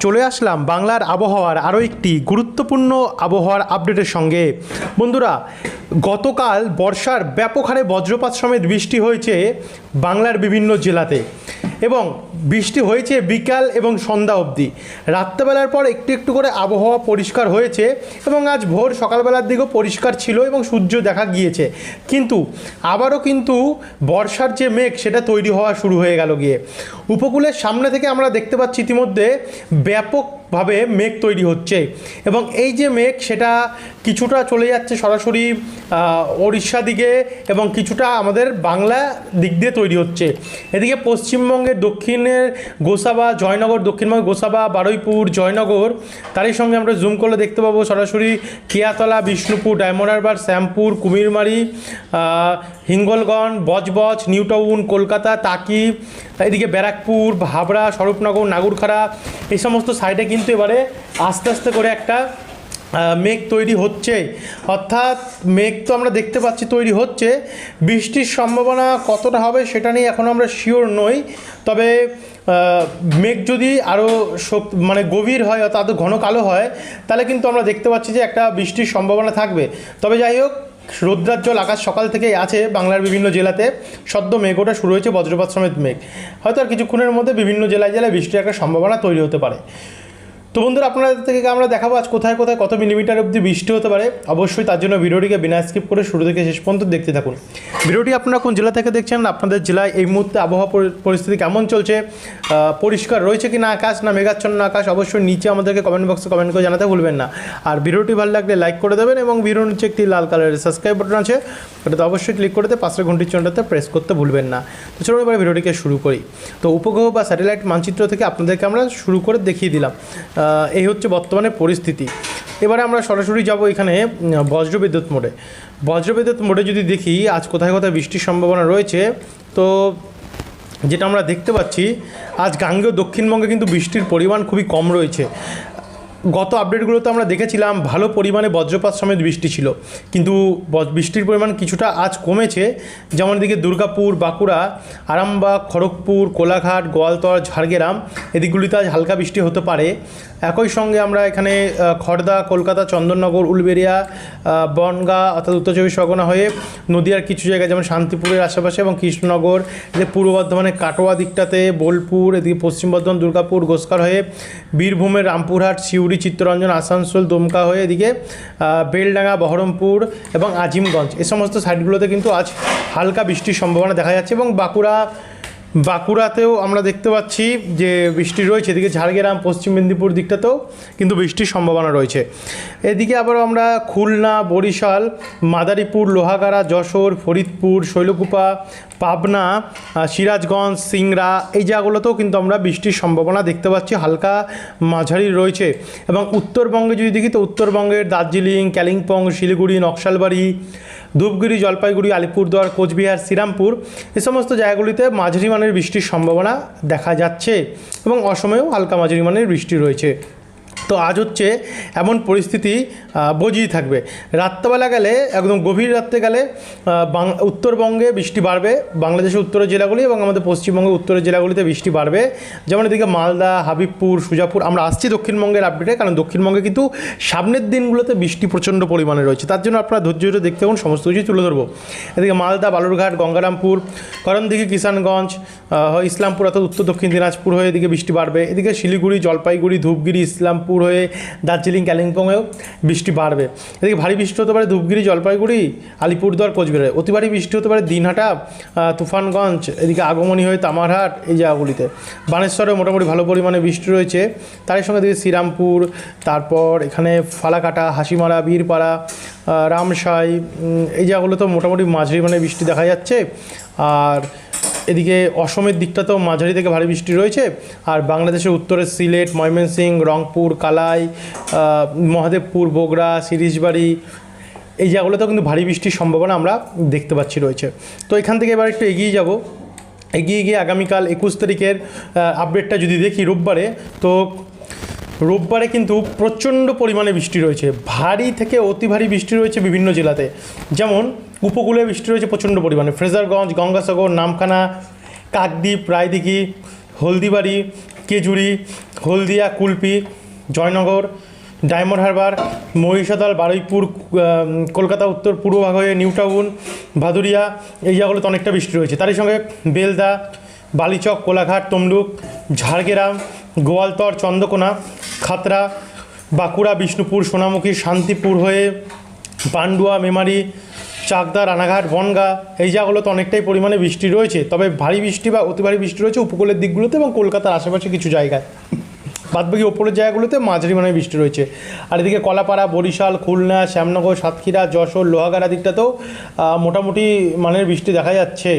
চলে আসলাম বাংলার আবহাওয়ার আরও একটি গুরুত্বপূর্ণ আবহাওয়ার আপডেটের সঙ্গে। বন্ধুরা, গতকাল বর্ষার ব্যাপক হারে বজ্রপাত সমেত বৃষ্টি হয়েছে বাংলার বিভিন্ন জেলাতে এবং বৃষ্টি হয়েছে বিকাল এবং সন্ধ্যা অবধি। রাত্রেবেলার পর একটু একটু করে আবহাওয়া পরিষ্কার হয়েছে এবং আজ ভোর সকালবেলার দিকেও পরিষ্কার ছিল এবং সূর্য দেখা গিয়েছে, কিন্তু আবারও কিন্তু বর্ষার যে মেঘ সেটা তৈরি হওয়া শুরু হয়ে গেল গিয়ে। উপকূলের সামনে থেকে আমরা দেখতে পাচ্ছি ইতিমধ্যে ব্যাপকভাবে মেঘ তৈরি হচ্ছে এবং এই যে মেঘ সেটা কিছুটা চলে যাচ্ছে সরাসরি ওড়িশা দিকে এবং কিছুটা আমাদের বাংলা দিক দিয়ে তৈরি হচ্ছে। এদিকে পশ্চিমবঙ্গের দক্ষিণের গোসাবা, জয়নগর, দক্ষিণবঙ্গের গোসাবা, বারুইপুর, জয়নগর, তারই সঙ্গে আমরা জুম করলে দেখতে পাবো সরাসরি Keyatala, Bishnupur, diamond Harbour, Shyampur, Kumirmari, Hingalganj, Budge Budge, new town, Kolkata, টাকি, এদিকে ব্যারাকপুর, হাবড়া, স্বরূপনগর, নাগুরখাড়া, এই সমস্ত সাইডে কিন্তু এবারে আস্তে আস্তে করে একটা মেঘ তৈরি হচ্ছে। অর্থাৎ মেঘ তো আমরা দেখতে পাচ্ছি তৈরি হচ্ছে, বৃষ্টির সম্ভাবনা কতটা হবে সেটা নিয়ে এখন আমরা শিওর নই। তবে মেঘ যদি আরও মানে গভীর হয় অর্থাৎ ঘন কালো হয় তাহলে কিন্তু আমরা দেখতে পাচ্ছি যে একটা বৃষ্টির সম্ভাবনা থাকবে। তবে যাই হোক, রৌদ্রাজ্জ্বল আকাশ সকাল থেকেই আছে বাংলার বিভিন্ন জেলাতে। সদ্য মেঘ ওঠা শুরু হয়েছে, বজ্রপাত সমেত মেঘ। হয়তো আর কিছুক্ষণের মধ্যে বিভিন্ন জেলায় জেলায় বৃষ্টির একটা সম্ভাবনা তৈরি হতে পারে। তো বন্ধুরা, আপনাদের থেকে আমরা দেখাবো আজ কোথায় কোথায় কত মিলিমিটার অবধি বৃষ্টি হতে পারে। অবশ্যই তার জন্য ভিডিওটিকে বিনা স্কিপ করে শুরু থেকে শেষ পর্যন্ত দেখতে থাকুন। ভিডিওটি আপনারা কোন জেলা থেকে দেখছেন, আপনাদের জেলায় এই মুহূর্তে আবহাওয়া পরিস্থিতি কেমন চলছে, পরিষ্কার রয়েছে কি না আকাশ, না মেঘাচ্ছন্ন আকাশ, অবশ্যই নিচে আমাদেরকে কমেন্ট বক্সে কমেন্ট করে জানাতে ভুলবেন না। আর ভিডিওটি ভালো লাগলে লাইক করে দেবেন এবং ভিডিওর নিচে একটি লাল কালারের সাবস্ক্রাইব বাটন আছে, ওটাতে অবশ্যই ক্লিক করে পাশের ঘন্টির চিহ্নটাতে প্রেস করতে ভুলবেন না। তো চলুন এবার ভিডিওটিকে শুরু করি। তো উপগ্রহ বা স্যাটেলাইট মানচিত্র থেকে আপনাদেরকে আমরা শুরু করে দেখিয়ে দিলাম। এই হচ্ছে বর্তমানে পরিস্থিতি। এবারে আমরা সরাসরি যাব এখানে বজ্রবিদ্যুৎ মোডে। বজ্রবিদ্যুৎ মোডে যদি দেখি আজ কোথায় কোথায় বৃষ্টির সম্ভাবনা রয়েছে, তো যেটা আমরা দেখতে পাচ্ছি আজ গাঙ্গেয় দক্ষিণবঙ্গে কিন্তু বৃষ্টির পরিমাণ খুবই কম রয়েছে। গত আপডেটগুলোতে আমরা দেখেছিলাম ভালো পরিমাণে বজ্রপাত সমেত বৃষ্টি ছিল, কিন্তু বৃষ্টির পরিমাণ কিছুটা আজ কমেছে। যেমন এদিকে দুর্গাপুর, বাঁকুড়া, আরামবাগ, খড়গপুর, কোলাঘাট, গোয়ালতর, ঝাড়গ্রাম এদিকগুলিতে আজ হালকা বৃষ্টি হতে পারে। একই সঙ্গে আমরা এখানে খড়দা, কলকাতা, চন্দননগর, উলবেড়িয়া, বনগাঁ অর্থাৎ উত্তর চব্বিশ পরগনা হয়ে নদীয়ার কিছু জায়গায় যেমন শান্তিপুরের আশেপাশে এবং কৃষ্ণনগর, এদিকে পূর্ব বর্ধমানের কাটোয়া দিকটাতে, বোলপুর, এদিকে পশ্চিম বর্ধমান, দুর্গাপুর, গোসকার হয়ে বীরভূমের রামপুরহাট, সিউড়ি, চিত্তরঞ্জন, আসানসোল, দুমকা হয়ে এদিকে বেলডাঙ্গা, বহরমপুর এবং আজিমগঞ্জ, এই সমস্ত সাইডগুলোতে কিন্তু আজ হালকা বৃষ্টির সম্ভাবনা দেখা যাচ্ছে। এবং বাঁকুড়াতেও আমরা দেখতে পাচ্ছি যে বৃষ্টি রয়েছে। এদিকে ঝাড়গ্রাম, পশ্চিম মেদিনীপুর দিকটাতেও কিন্তু বৃষ্টির সম্ভাবনা রয়েছে। এদিকে আবার আমরা খুলনা, বরিশাল, মাদারীপুর, লোহাগাড়া, যশোর, ফরিদপুর, শৈলকুপা, পাবনা, সিরাজগঞ্জ, সিংড়া এই জায়গাগুলোতেও কিন্তু আমরা বৃষ্টির সম্ভাবনা দেখতে পাচ্ছি, হালকা মাঝারি রয়েছে। এবং উত্তরবঙ্গে যদি দেখি তো উত্তরবঙ্গের দার্জিলিং, কালিম্পং, শিলিগুড়ি, নকশালবাড়ি, ধূপগুড়ি, জলপাইগুড়ি, আলিপুরদুয়ার, কোচবিহার, শ্রীরামপুর এই সমস্ত জায়গাগুলিতে মাঝারি মানের বৃষ্টির সম্ভাবনা দেখা যাচ্ছে এবং অসময়েও হালকা মাঝারি মানের বৃষ্টি রয়েছে। তো আজ হচ্ছে এমন পরিস্থিতি বজিয়ে থাকবে। রাত্রেবেলা গেলে একদম গভীর রাত্রে গেলে উত্তরবঙ্গে বৃষ্টি বাড়বে, বাংলাদেশের উত্তরের জেলাগুলি এবং আমাদের পশ্চিমবঙ্গের উত্তরের জেলাগুলিতে বৃষ্টি বাড়বে। যেমন এদিকে মালদা, হাবিবপুর, সুজাপুর। আমরা আসছি দক্ষিণবঙ্গের আপডেটে, কারণ দক্ষিণবঙ্গে কিন্তু সামনের দিনগুলোতে বৃষ্টি প্রচণ্ড পরিমাণে রয়েছে, তার জন্য আপনারা ধৈর্য ধরে দেখতে থাকুন, সমস্ত কিছুই তুলে ধরবো। এদিকে মালদা, বালুরঘাট, গঙ্গারামপুর, করণদিঘি, কিষানগঞ্জ, ইসলামপুর অর্থাৎ উত্তর দক্ষিণ দিনাজপুর হয়ে এদিকে বৃষ্টি বাড়বে। এদিকে শিলিগুড়ি, জলপাইগুড়ি, ধূপগুড়ি, ইসলামপুর হয়ে দার্জিলিং, কালিম্পংয়েও বৃষ্টি বাড়বে। এদিকে ভারী বৃষ্টি হতে পারে ধূপগুড়ি, জলপাইগুড়ি, আলিপুরদুয়ার, কোচবিহারে। অতি ভারী বৃষ্টি হতে পারে দিনহাটা, তুফানগঞ্জ, এদিকে আগমনী হয়ে তামারহাট এই জায়গাগুলিতে। বানেশ্বরে মোটামুটি ভালো পরিমাণে বৃষ্টি রয়েছে। তার সঙ্গে এদিকে শ্রীরামপুর, তারপর এখানে ফালাকাটা, হাসিমারা, বীরপাড়া, রামসাই এই জায়গাগুলোতেও মোটামুটি মাঝারি মানে বৃষ্টি দেখা যাচ্ছে। আর এদিকে অসমের দিকটাতেও মাঝারি থেকে ভারী বৃষ্টি রয়েছে। আর বাংলাদেশের উত্তরে সিলেট, ময়মনসিংহ, রংপুর, কালাই, মহাদেবপুর, বগুড়া, সিরিজবাড়ি এই জায়গাগুলোতেও কিন্তু ভারী বৃষ্টির সম্ভাবনা আমরা দেখতে পাচ্ছি রয়েছে। তো এখান থেকে এবার একটু এগিয়ে গিয়ে আগামীকাল 21 তারিখের আপডেটটা যদি দেখি রোববারে, তো রোববারে কিন্তু প্রচণ্ড পরিমাণে বৃষ্টি রয়েছে, ভারী থেকে অতি ভারী বৃষ্টি রয়েছে বিভিন্ন জেলাতে। যেমন উপকূলে বৃষ্টি রয়েছে প্রচণ্ড পরিমাণে, ফ্রেজারগঞ্জ, গঙ্গাসাগর, নামখানা, কাকদ্বীপ, রায়দিঘি, হলদিবাড়ি, কেজুরি, হলদিয়া, কুলপি, জয়নগর, ডায়মন্ড হারবার, মহিষাদল, বারুইপুর, কলকাতা উত্তর পূর্ব ভাগ হয়ে নিউ টাউন, ভাদুরিয়া, এই জায়গাগুলোতে অনেকটা বৃষ্টি রয়েছে। তারই সঙ্গে বেলদা, বালিচক, কোলাঘাট, তমলুক, ঝাড়গ্রাম, গোয়ালতর, চন্দ্রকোনা, খাতড়া, বাঁকুড়া, বিষ্ণুপুর, সোনামুখী, শান্তিপুর হয়ে পান্ডুয়া, মেমারি, চাকদা, রানাঘাট, বনগাঁ, এই জায়গাগুলোতে অনেকটাই পরিমাণে বৃষ্টি রয়েছে। তবে ভারী বৃষ্টি বা অতি ভারী বৃষ্টি রয়েছে উপকূলের দিকগুলোতে এবং কলকাতার আশেপাশে কিছু জায়গায়। বাদবাকি ওপরের জায়গাগুলোতে মাঝারি মানের বৃষ্টি রয়েছে। আর এদিকে কলাপাড়া, বরিশাল, খুলনা, শ্যামনগর, সাতক্ষীরা, যশোর, লোহাগাড়া দিকটাতেও মোটামুটি মানের বৃষ্টি দেখা যাচ্ছে।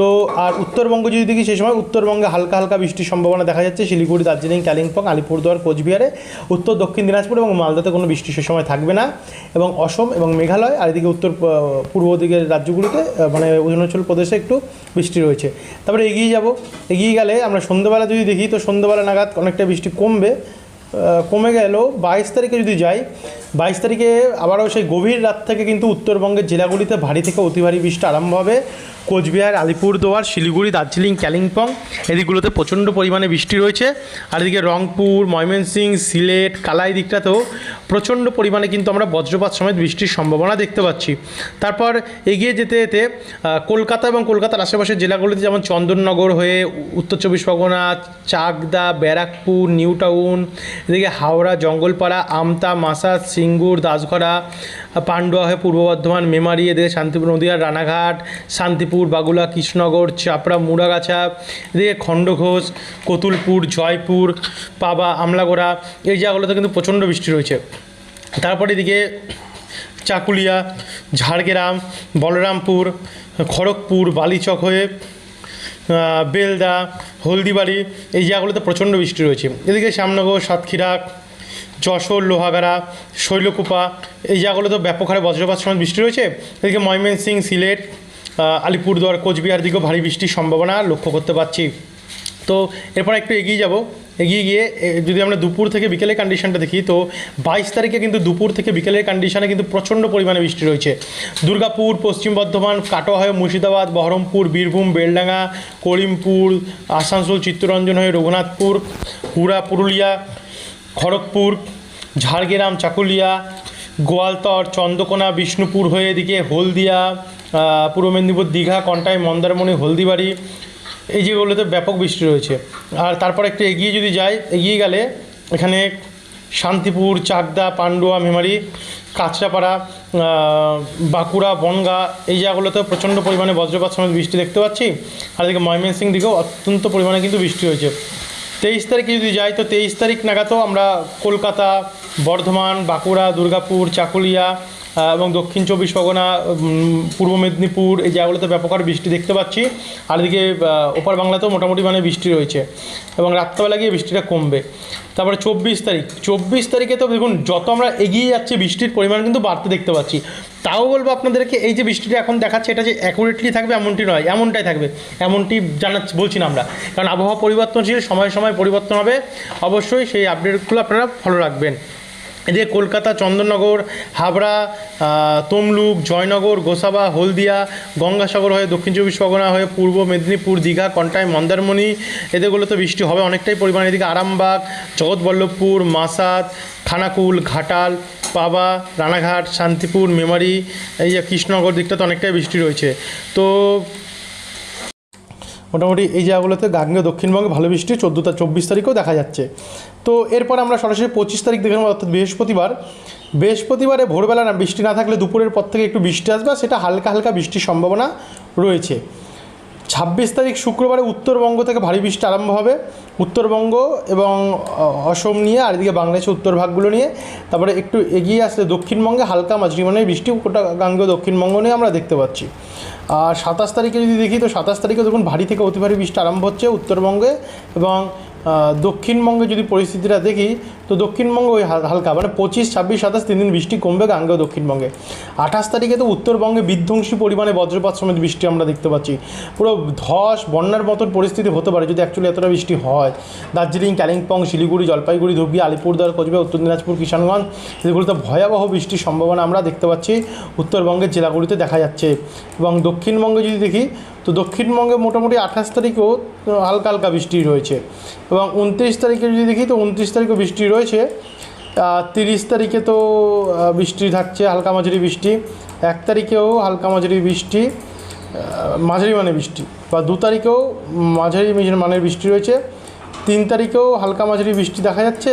তো আর উত্তরবঙ্গ যদি দেখি সেই সময় উত্তরবঙ্গে হালকা হালকা বৃষ্টির সম্ভাবনা দেখা যাচ্ছে। শিলিগুড়ি, দার্জিলিং, কালিম্পং, আলিপুরদুয়ার, কোচবিহারে, উত্তর দক্ষিণ দিনাজপুর এবং মালদাতে কোনো বৃষ্টি সে সময় থাকবে না। এবং অসম এবং মেঘালয় আর এদিকে উত্তর পূর্ব দিকের রাজ্যগুলিতে মানে অরুণাচল প্রদেশে একটু বৃষ্টি রয়েছে। তারপরে এগিয়ে যাব, এগিয়ে গেলে আমরা সন্ধ্যেবেলা যদি দেখি তো সন্ধ্যেবেলা নাগাদ অনেকটা বৃষ্টি কমে গেল। 22 তারিখে যদি যাই, 22 তারিখে আবারও সেই গভীর রাত থেকে কিন্তু উত্তরবঙ্গের জেলাগুলিতে ভারী থেকে অতি ভারী বৃষ্টি আরম্ভ হবে। কোচবিহার, আলিপুরদুয়ার, শিলিগুড়ি, দার্জিলিং, কালিম্পং এদিকগুলোতে প্রচণ্ড পরিমাণে বৃষ্টি রয়েছে। আর এদিকে রংপুর, ময়মনসিংহ, সিলেট, কালাই দিকটাতেও প্রচণ্ড পরিমাণে কিন্তু আমরা বজ্রপাত সমেত বৃষ্টির সম্ভাবনা দেখতে পাচ্ছি। তারপর এগিয়ে যেতে যেতে কলকাতা এবং কলকাতার আশেপাশের জেলাগুলিতে যেমন চন্দননগর হয়ে উত্তর চব্বিশ পরগনা, চাকদা, ব্যারাকপুর, নিউ টাউন, এদিকে হাওড়া, জঙ্গলপাড়া, আমতা, মাসাজ, সিঙ্গুর, দাসগড়া, পান্ডুয়া হয়ে পূর্ব বর্ধমান, মেমারি, এদিকে শান্তিপুর, নদীয়া, রানাঘাট, শান্তিপুর, বাগুলা, কৃষ্ণনগর, চাপড়া, মুড়াগাছা, এদিকে খণ্ডঘোষ, কতুলপুর, জয়পুর, পাবা, আমলাগোড়া, এই জায়গাগুলোতে কিন্তু প্রচণ্ড বৃষ্টি রয়েছে। তারপরে এদিকে চাকুলিয়া, ঝাড়গ্রাম, বলরামপুর, খড়গপুর, বালিচক হয়ে বেলদা, হলদিবাড়ি, এই জায়গাগুলোতে প্রচণ্ড বৃষ্টি রয়েছে। এদিকে শ্যামনগর, সাতক্ষীরা, যশোর, লোহাগাড়া, শৈলকুপা, এই জায়গাগুলোতে ব্যাপক হারে বজ্রপাত সমেত বৃষ্টি রয়েছে। এদিকে ময়মনসিংহ, সিলেট, আলিপুরদুয়ার, কোচবিহার দিকেও ভারী বৃষ্টির সম্ভাবনা লক্ষ্য করতে পারছি। তো এরপর একটু এগিয়ে যাব, এগিয়ে গিয়ে যদি আমরা দুপুর থেকে বিকেলের কন্ডিশনটা দেখি তো 22 তারিখে কিন্তু দুপুর থেকে বিকেলের কন্ডিশনে কিন্তু প্রচণ্ড পরিমাণে বৃষ্টি রয়েছে। দুর্গাপুর, পশ্চিম বর্ধমান, কাটোয়া হয়ে মুর্শিদাবাদ, বহরমপুর, বীরভূম, বেলডাঙ্গা, করিমপুর, আসানসোল, চিত্তরঞ্জন হয়ে রঘুনাথপুর, হুড়া, পুরুলিয়া, খড়গপুর, ঝাড়গ্রাম, চাকুলিয়া, গোয়ালতর, চন্দ্রকোনা, বিষ্ণুপুর হয়ে এদিকে হলদিয়া, পূর্ব মেদিনীপুর, দীঘা, কন্টাই, মন্দারমণি, হলদিবাড়ি, এই যেগুলোতে ব্যাপক বৃষ্টি রয়েছে। আর তারপর একটু এগিয়ে যদি যাই, এগিয়ে গেলে এখানে শান্তিপুর, চাকদা, পান্ডুয়া, মেমারি, কাঁচরাপাড়া, বাঁকুড়া, বনগাঁ, এই জায়গাগুলোতে প্রচণ্ড পরিমাণে বজ্রপাত সমেত বৃষ্টি দেখতে পাচ্ছি। আর এদিকে ময়মনসিংহ দিকেও অত্যন্ত পরিমাণে কিন্তু বৃষ্টি হয়েছে। 23 তারিখে যদি যাই তো 23 তারিখ নাগাদও আমরা কলকাতা, বর্ধমান, বাঁকুড়া, দুর্গাপুর, চাকুলিয়া এবং দক্ষিণ চব্বিশ পরগনা, পূর্ব মেদিনীপুর, এই জায়গাগুলোতে ব্যাপক হারে বৃষ্টি দেখতে পাচ্ছি। আর এদিকে ওপার বাংলাতেও মোটামুটি মানে বৃষ্টি রয়েছে এবং রাত্রেবেলা গিয়ে বৃষ্টিটা কমবে। তারপরে 24 তারিখে তো দেখুন যত আমরা এগিয়ে যাচ্ছি বৃষ্টির পরিমাণ কিন্তু বাড়তে দেখতে পাচ্ছি। তাও বলবো আপনাদেরকে এই যে বৃষ্টিটা এখন দেখাচ্ছে এটা যে অ্যাকুরেটলি থাকবে এমনটি নয়, এমনটাই থাকবে, এমনটি বলছি না আমরা, কারণ আবহাওয়া পরিবর্তনশীল, সময় সময় পরিবর্তন হবে। অবশ্যই সেই আপডেটগুলো আপনারা ফলো রাখবেন। এদিকে কলকাতা, চন্দননগর, হাবড়া, তমলুক, জয়নগর, গোসাবা, হলদিয়া, গঙ্গাসাগর হয়ে দক্ষিণ চব্বিশ পরগনা হয়ে পূর্ব মেদিনীপুর, দীঘা, কন্টাই, মন্দারমণি, এদেরগুলোতে বৃষ্টি হবে অনেকটাই পরিমাণে। এদিকে আরামবাগ, জগৎবল্লভপুর, মাসাদ, খানাকুল, ঘাটাল, পাবা, রানাঘাট, শান্তিপুর, মেমারি, এই যে কৃষ্ণনগর দিকটাতে অনেকটাই বৃষ্টি রয়েছে। তো মোটামুটি এই জায়গাগুলোতে গাঙ্গেয় দক্ষিণবঙ্গে ভালো বৃষ্টি 24 তারিখেও দেখা যাচ্ছে। তো এরপর আমরা সরাসরি 25 তারিখ দেখে নেব, অর্থাৎ বৃহস্পতিবারে ভোরবেলা না বৃষ্টি না থাকলে দুপুরের পর থেকে একটু বৃষ্টি আসবে, সেটা হালকা হালকা বৃষ্টির সম্ভাবনা রয়েছে। 26 তারিখ শুক্রবারে উত্তরবঙ্গ থেকে ভারী বৃষ্টি আরম্ভ হবে, উত্তরবঙ্গ এবং অসম নিয়ে, আর এদিকে বাংলাদেশের উত্তর ভাগগুলো নিয়ে। তারপরে একটু এগিয়ে আসলে দক্ষিণবঙ্গে হালকা মাঝারি মানের বৃষ্টি গোটা গাঙ্গেয় দক্ষিণবঙ্গ নিয়ে আমরা দেখতে পাচ্ছি। আর 27 তারিখে যদি দেখি তো 27 তারিখে দেখুন ভারী থেকে অতি ভারী বৃষ্টি আরম্ভ হচ্ছে উত্তরবঙ্গে এবং দক্ষিণবঙ্গে যদি পরিস্থিতিটা দেখি তো দক্ষিণবঙ্গে ওই হালকা মানে 25, 26, 27 3 দিন বৃষ্টি কমবে গাঙ্গেয় দক্ষিণবঙ্গে। 28 তারিখে তো উত্তরবঙ্গে বিধ্বংসী পরিমাণে বজ্রপাত সমেত বৃষ্টি আমরা দেখতে পাচ্ছি, পুরো ধস বন্যার মতন পরিস্থিতি হতে পারে যদি অ্যাকচুয়ালি এতটা বৃষ্টি হয়। দার্জিলিং, কালিম্পং, শিলিগুড়ি, জলপাইগুড়ি, ধুবড়ী, আলিপুরদুয়ার, কোচবিহার, উত্তর দিনাজপুর, কিষানগঞ্জ, এগুলোতে ভয়াবহ বৃষ্টির সম্ভাবনা আমরা দেখতে পাচ্ছি উত্তরবঙ্গের জেলাগুলিতে দেখা যাচ্ছে। এবং দক্ষিণবঙ্গে যদি দেখি তো দক্ষিণবঙ্গে মোটামুটি 28 তারিখেও হালকা হালকা বৃষ্টি রয়েছে, এবং 29 তারিখে যদি দেখি তো 29 তারিখেও বৃষ্টি রয়েছে। 30 তারিখে তো বৃষ্টি থাকছে, হালকা মাঝারি বৃষ্টি। 1 তারিখেও হালকা মাঝারি বৃষ্টি, মাঝারি মানে বৃষ্টি, বা 2 তারিখেও মাঝারি মানের বৃষ্টি রয়েছে। 3 তারিখেও হালকা মাঝারি বৃষ্টি দেখা যাচ্ছে,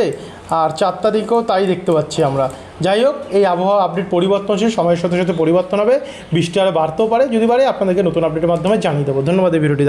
আর 4 তারিখেও তাই দেখতে পাচ্ছি আমরা। যাই হোক, এই আবহাওয়া আপডেট পরিবর্তনশীল, সময়ের সাথে সাথে পরিবর্তন হবে, বৃষ্টি আরও বাড়তেও পারে, যদি বাড়ে আপনাদেরকে নতুন আপডেটের মাধ্যমে জানিয়ে দেবো। ধন্যবাদ এই ভিডিওটি